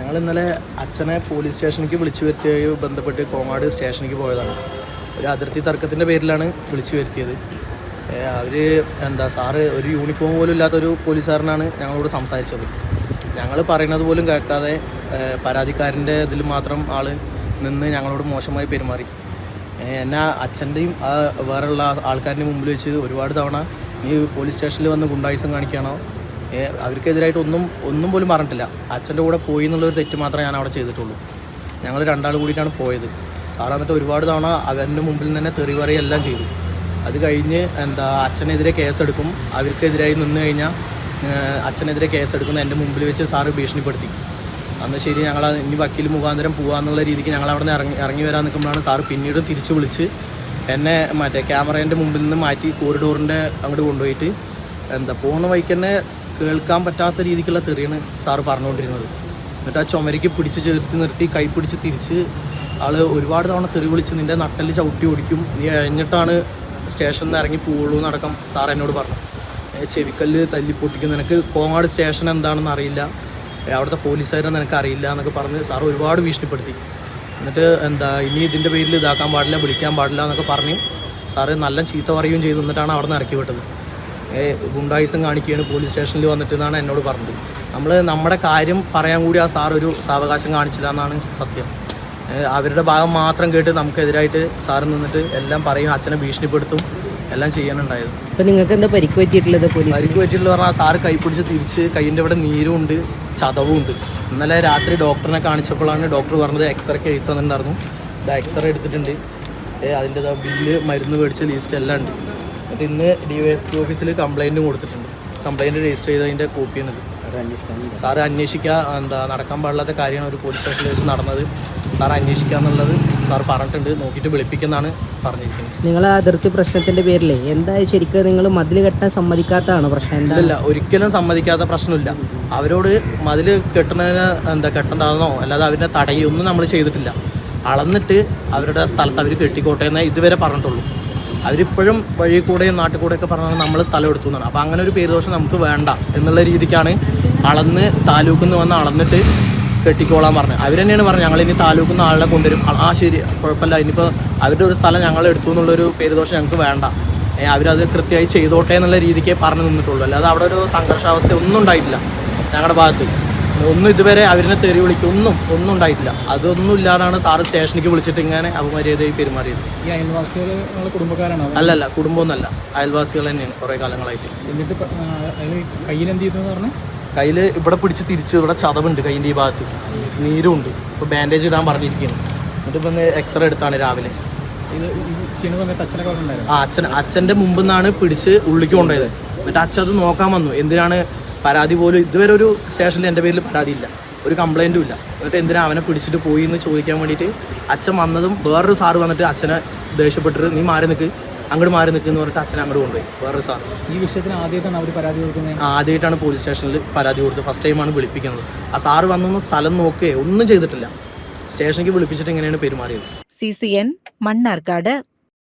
ഞങ്ങൾ ഇന്നലെ അച്ഛനെ പോലീസ് സ്റ്റേഷനിലേക്ക് വിളിച്ചു വരുത്തിയ ബന്ധപ്പെട്ട് കോങ്ങാട് സ്റ്റേഷനിലേക്ക് പോയതാണ്. ഒരു അതിർത്തി തർക്കത്തിൻ്റെ പേരിലാണ് വിളിച്ചു വരുത്തിയത്. അവർ സാറ് ഒരു യൂണിഫോം പോലും ഇല്ലാത്തൊരു പോലീസുകാരനാണ് ഞങ്ങളോട് സംസാരിച്ചത്. ഞങ്ങൾ പറയുന്നത് പോലും കേൾക്കാതെ പരാതിക്കാരൻ്റെ ഇതിൽ മാത്രം ആൾ നിന്ന് ഞങ്ങളോട് മോശമായി പെരുമാറി. എന്നെ അച്ഛൻ്റെയും വേറെയുള്ള ആൾക്കാരുടെ മുമ്പിൽ വെച്ച് ഒരുപാട് തവണ നീ പോലീസ് സ്റ്റേഷനിൽ വന്ന് ഗുണ്ടായിസം കാണിക്കുകയാണോ, അവർക്കെതിരായിട്ട് ഒന്നും പോലും പറഞ്ഞിട്ടില്ല. അച്ഛൻ്റെ കൂടെ പോയി എന്നുള്ളൊരു തെറ്റ് മാത്രമേ ഞാൻ അവിടെ ചെയ്തിട്ടുള്ളൂ. ഞങ്ങൾ രണ്ടാൾ കൂടിയിട്ടാണ് പോയത്. സാർ എന്നിട്ട് ഒരുപാട് തവണ അവരുടെ മുമ്പിൽ തന്നെ തെറി പറയുകയെല്ലാം ചെയ്തു. അത് കഴിഞ്ഞ് അച്ഛനെതിരെ കേസെടുക്കും, അവർക്കെതിരായി നിന്ന് കഴിഞ്ഞാൽ അച്ഛനെതിരെ കേസെടുക്കുന്ന എൻ്റെ മുമ്പിൽ വെച്ച് സാറ് ഭീഷണിപ്പെടുത്തി. അന്ന് ശരി ഞങ്ങൾ ഇനി വക്കീൽ മുഖാന്തരം പോകാമെന്നുള്ള രീതിക്ക് ഞങ്ങൾ അവിടെ നിന്ന് ഇറങ്ങി വരാൻ നിൽക്കുമ്പോഴാണ് സാറ് പിന്നീട് തിരിച്ച് വിളിച്ച് എന്നെ ക്യാമറേൻ്റെ മുമ്പിൽ നിന്ന് മാറ്റി കോറിഡോറിൻ്റെ അങ്ങോട്ട് കൊണ്ടുപോയിട്ട് പോകുന്ന വഴിക്ക് തന്നെ കേൾക്കാൻ പറ്റാത്ത രീതിക്കുള്ള തെറിയാണ് സാറ് പറഞ്ഞുകൊണ്ടിരുന്നത്. എന്നിട്ട് ആ ചുമരിക്ക് പിടിച്ച് ചേർത്ത് നിർത്തി കൈ പിടിച്ച് തിരിച്ച് ആൾ ഒരുപാട് തവണ തെറി വിളിച്ച് നിൻ്റെ നട്ടല് ചവിട്ടി ഓടിക്കും, നീ കഴിഞ്ഞിട്ടാണ് സ്റ്റേഷനിൽ നിന്ന് ഇറങ്ങി പോവുള്ളൂ എന്നടക്കം സാർ എന്നോട് പറഞ്ഞു. ചെവിക്കല്ല് തല്ലി പൊട്ടിക്കും, നിനക്ക് കോങ്ങാട് സ്റ്റേഷൻ എന്താണെന്ന് അറിയില്ല, അവിടുത്തെ പോലീസുകാരെ നിനക്ക് അറിയില്ല എന്നൊക്കെ പറഞ്ഞ് സാർ ഒരുപാട് ഭീഷണിപ്പെടുത്തി. എന്നിട്ട് ഇനി ഇതിൻ്റെ പേരിൽ ഇതാക്കാൻ പാടില്ല, വിളിക്കാൻ പാടില്ല എന്നൊക്കെ പറഞ്ഞ് സാറ് നല്ല ചീത്ത പറയുകയും ചെയ്തു. എന്നിട്ടാണ് അവിടെ നിന്ന് ഇറക്കി വിട്ടത്. ഗുണ്ടായിസം കാണിക്കുകയാണ് പോലീസ് സ്റ്റേഷനിൽ വന്നിട്ട് എന്നാണ് എന്നോട് പറഞ്ഞത്. നമ്മുടെ കാര്യം പറയാൻ കൂടി ആ സാർ ഒരു സാവകാശം കാണിച്ചില്ല എന്നാണ് സത്യം. അവരുടെ ഭാഗം മാത്രം കേട്ട് നമുക്കെതിരായിട്ട് സാറ് നിന്നിട്ട് എല്ലാം പറയും, അച്ഛനെ ഭീഷണിപ്പെടുത്തും, എല്ലാം ചെയ്യാനുണ്ടായത്. അപ്പോൾ നിങ്ങൾക്ക് എന്താ പരിക്ക് പറ്റിയിട്ടുള്ളത്? പരിക്ക് പറ്റിയിട്ടുള്ളത് പറഞ്ഞാൽ സാറ് കൈ പിടിച്ച് തിരിച്ച് കൈയിൻ്റെ ഇവിടെ നീരും ഉണ്ട്, ചതവും ഉണ്ട്. ഇന്നലെ രാത്രി ഡോക്ടറിനെ കാണിച്ചപ്പോഴാണ് ഡോക്ടർ പറഞ്ഞത് എക്സ്റേക്ക് എഴുതി തന്നിട്ടുണ്ടായിരുന്നു. ഇത് എക്സ്റേ എടുത്തിട്ടുണ്ട്, അതിൻ്റെ ബില്ല് മരുന്ന് മേടിച്ച ലിസ്റ്റ് എല്ലാം ഉണ്ട്. എന്നിട്ട് ഇന്ന് DYSP ഓഫീസിൽ കംപ്ലയിൻറ്റും കൊടുത്തിട്ടുണ്ട്. കംപ്ലയിൻറ്റ് രജിസ്റ്റർ ചെയ്തതിൻ്റെ കോപ്പിയാണിത്. സാറ് അന്വേഷിക്കുക, നടക്കാൻ പാടില്ലാത്ത കാര്യമാണ് ഒരു പോലീസ് സ്റ്റേഷനിൽ വെച്ച് നടന്നത്, സാർ അന്വേഷിക്കുക എന്നുള്ളത് സാർ പറഞ്ഞിട്ടുണ്ട്. നോക്കിയിട്ട് വിളിപ്പിക്കുന്നതാണ് പറഞ്ഞിരിക്കുന്നത്. നിങ്ങൾ അതിർത്തി പ്രശ്നത്തിൻ്റെ പേരിലേ എന്താ ശരിക്കും നിങ്ങൾ മതിൽ കെട്ടാൻ സമ്മതിക്കാത്തതാണോ പ്രശ്നം? ഇല്ല, ഒരിക്കലും സമ്മതിക്കാത്ത പ്രശ്നമില്ല. അവരോട് മതിൽ കെട്ടണതിന് കെട്ടണ്ടാണെന്നോ അല്ലാതെ അവരുടെ തടയൊന്നും നമ്മൾ ചെയ്തിട്ടില്ല. അളന്നിട്ട് അവരുടെ സ്ഥലത്ത് അവർ കെട്ടിക്കോട്ടെ എന്നേ ഇതുവരെ പറഞ്ഞിട്ടുള്ളൂ. അവരിപ്പോഴും വഴി കൂടെയും നാട്ടിൽ കൂടെയൊക്കെ പറഞ്ഞാൽ നമ്മൾ സ്ഥലം എടുത്തു എന്നാണ്. അപ്പോൾ അങ്ങനെ ഒരു പേരുദോഷം നമുക്ക് വേണ്ട എന്നുള്ള രീതിക്കാണ് അളന്ന് താലൂക്കിൽ നിന്ന് വന്ന് അളന്നിട്ട് കെട്ടിക്കോളാൻ പറഞ്ഞത്. അവർ തന്നെയാണ് പറഞ്ഞത് ഞങ്ങളിനി താലൂക്കിൽ നിന്ന് ആളെ കൊണ്ടുവരും. ശരി, കുഴപ്പമില്ല, ഇനിയിപ്പോൾ അവരുടെ ഒരു സ്ഥലം ഞങ്ങൾ എടുത്തു എന്നുള്ളൊരു പേരുദോഷം ഞങ്ങൾക്ക് വേണ്ട, അവരത് കൃത്യമായി ചെയ്തോട്ടെ എന്നുള്ള രീതിക്കേ പറഞ്ഞു നിന്നിട്ടുള്ളൂ. അല്ലാതെ അവിടെ ഒരു സംഘർഷാവസ്ഥ ഒന്നും ഉണ്ടായിട്ടില്ല ഞങ്ങളുടെ ഭാഗത്ത്. ഒന്നും ഇതുവരെ അവരിനെ തെറി വിളിക്കും ഒന്നും ഉണ്ടായിട്ടില്ല. അതൊന്നും ഇല്ലാതാണ് സാറ് സ്റ്റേഷനിലേക്ക് വിളിച്ചിട്ട് ഇങ്ങനെ അപമര്യാദയായി പെരുമാറിയത്. ഈ അയൽവാസികൾ കുടുംബക്കാരാണോ? അല്ലല്ല, കുടുംബമൊന്നുമല്ല, അയൽവാസികൾ തന്നെയാണ് കുറേ കാലങ്ങളായിട്ട്. എന്നിട്ട് കയ്യിലെന്ത് ചെയ്തു എന്ന് പറഞ്ഞാൽ? കയ്യിൽ ഇവിടെ പിടിച്ച് തിരിച്ച് ഇവിടെ ചതവുണ്ട്, കയ്യിൻ്റെ ഈ ഭാഗത്ത് നീരുണ്ട്. ഇപ്പോൾ ബാൻഡേജ് ഇടാൻ പറഞ്ഞിരിക്കുകയാണ്. എന്നിട്ട് ഇപ്പം എക്സ്റേ എടുത്താണ് രാവിലെ. ഇത് ചെയ്യുന്ന സമയത്ത് അച്ഛനൊക്കെ ഉണ്ടായിരുന്നു? അച്ഛൻ്റെ മുമ്പിൽ നിന്നാണ് പിടിച്ച് ഉള്ളിലേക്ക് കൊണ്ടുപോയത്. എന്നിട്ട് അച്ഛൻ അത് നോക്കാൻ വന്നു. എന്തിനാണ് പരാതി പോലും ഇതുവരെ ഒരു സ്റ്റേഷനിൽ എൻ്റെ പേരിൽ പരാതിയില്ല, ഒരു കംപ്ലയിൻറ്റും ഇല്ല. എന്നിട്ട് എന്തിനാ അവനെ പിടിച്ചിട്ട് പോയി എന്ന് ചോദിക്കാൻ വേണ്ടിയിട്ട് അച്ഛൻ വന്നതും വേറൊരു സാറ് വന്നിട്ട് അച്ഛനെ ദേഷ്യപ്പെട്ടിട്ട് നീ മാറി നിൽക്ക്, അങ്ങോട്ട് മാറി നിൽക്കുന്നു പറഞ്ഞിട്ട് അച്ഛനെ അങ്ങോട്ട് കൊണ്ടുപോയി വേറൊരു സാർ. ഈ വിഷയത്തിന് ആദ്യമായിട്ടാണ് അവർ പരാതി കൊടുക്കുന്നത്? ആദ്യമായിട്ടാണ് പോലീസ് സ്റ്റേഷനിൽ പരാതി കൊടുത്തത്. ഫസ്റ്റ് ടൈമാണ് വിളിപ്പിക്കുന്നത്. ആ സാറ് വന്നൊന്ന് സ്ഥലം നോക്കുകയോ ഒന്നും ചെയ്തിട്ടില്ല. സ്റ്റേഷനിലേക്ക് വിളിപ്പിച്ചിട്ട് ഇങ്ങനെയാണ് പെരുമാറിയത്. CCN മണ്ണാർക്കാട്.